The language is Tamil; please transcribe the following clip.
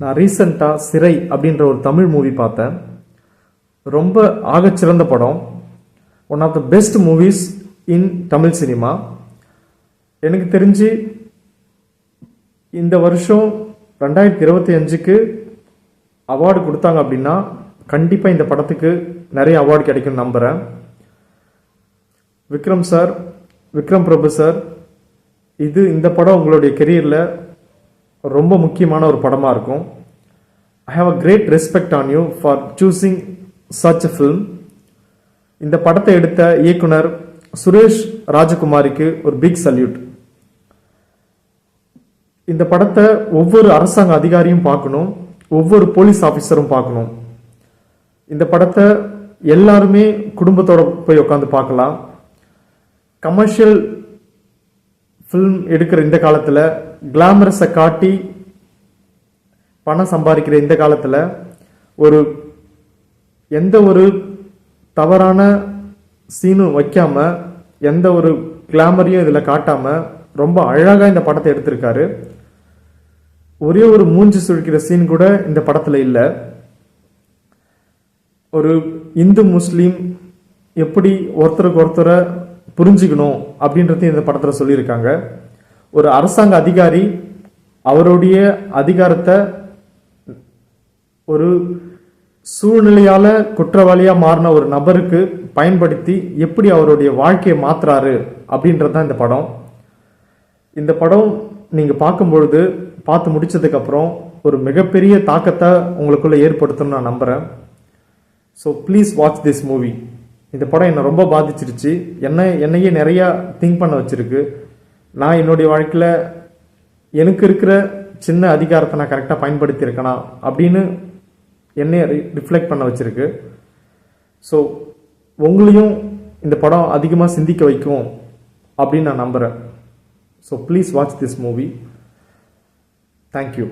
நான் ரீசெண்டாக சிறை அப்படின்ற ஒரு தமிழ் மூவி பார்த்தேன். ரொம்ப ஆகச்சிறந்த படம். One of the best movies in Tamil cinema. எனக்கு தெரிஞ்சு இந்த வருஷம் 2025க்கு அவார்டு கொடுத்தாங்க அப்படின்னா கண்டிப்பாக இந்த படத்துக்கு நிறைய அவார்டு கிடைக்கும்னு நம்புகிறேன். விக்ரம் பிரபு சார், இந்த படம் உங்களுடைய கெரியரில் ரொம்ப முக்கியமான ஒரு படமாக இருக்கும். I have a great respect on you for choosing such a film. இந்த படத்தை எடுத்த இயக்குனர் சுரேஷ் ராஜகுமாரிக்கு ஒரு பிக் சல்யூட். இந்த படத்தை ஒவ்வொரு அரசாங்க அதிகாரியும் பார்க்கணும், ஒவ்வொரு போலீஸ் ஆஃபீஸரும் பார்க்கணும். இந்த படத்தை எல்லாருமே குடும்பத்தோட போய் உட்காந்து பார்க்கலாம். கமர்ஷியல் ஃபில்ம் எடுக்கிற இந்த காலத்தில், கிளாமரஸை காட்டி பணம் சம்பாதிக்கிற இந்த காலத்தில், எந்த ஒரு தவறான சீனும் வைக்காம, எந்த ஒரு கிளாமரையும் இதில் காட்டாம ரொம்ப அழகாக இந்த படத்தை எடுத்திருக்காரு. ஒரே ஒரு மூஞ்சி சுழிக்கிற சீன் கூட இந்த படத்தில் இல்லை. ஒரு இந்து முஸ்லீம் எப்படி ஒருத்தருக்கு ஒருத்தரை புரிஞ்சுக்கணும் அப்படின்றது இந்த படத்தில் சொல்லியிருக்காங்க. ஒரு அரசாங்க அதிகாரி அவருடைய அதிகாரத்தை ஒரு சூழ்நிலையால குற்றவாளியா மாறின ஒரு நபருக்கு பயன்படுத்தி எப்படி அவருடைய வாழ்க்கையை மாத்துறாரு அப்படின்றது இந்த படம். இந்த படம் நீங்க பார்த்து முடிச்சதுக்கு அப்புறம் ஒரு மிகப்பெரிய தாக்கத்தை உங்களுக்குள்ள ஏற்படுத்தும் நான் நம்புறேன். So please watch this movie. இந்த படம் என்னை ரொம்ப பாதிச்சிருச்சு. என்னையே நிறைய திங்க் பண்ண வச்சிருக்கு. நான் என்னுடைய வாழ்க்கையில் எனக்கு இருக்கிற சின்ன அதிகாரத்தை நான் கரெக்டாக பயன்படுத்தியிருக்கேனா அப்படின்னு என்னைய ரிஃப்ளெக்ட் பண்ண வச்சிருக்கு. ஸோ உங்களையும் இந்த படம் அதிகமாக சிந்திக்க வைக்கும் அப்படின்னு நான் நம்புகிறேன். So please watch this movie. Thank you.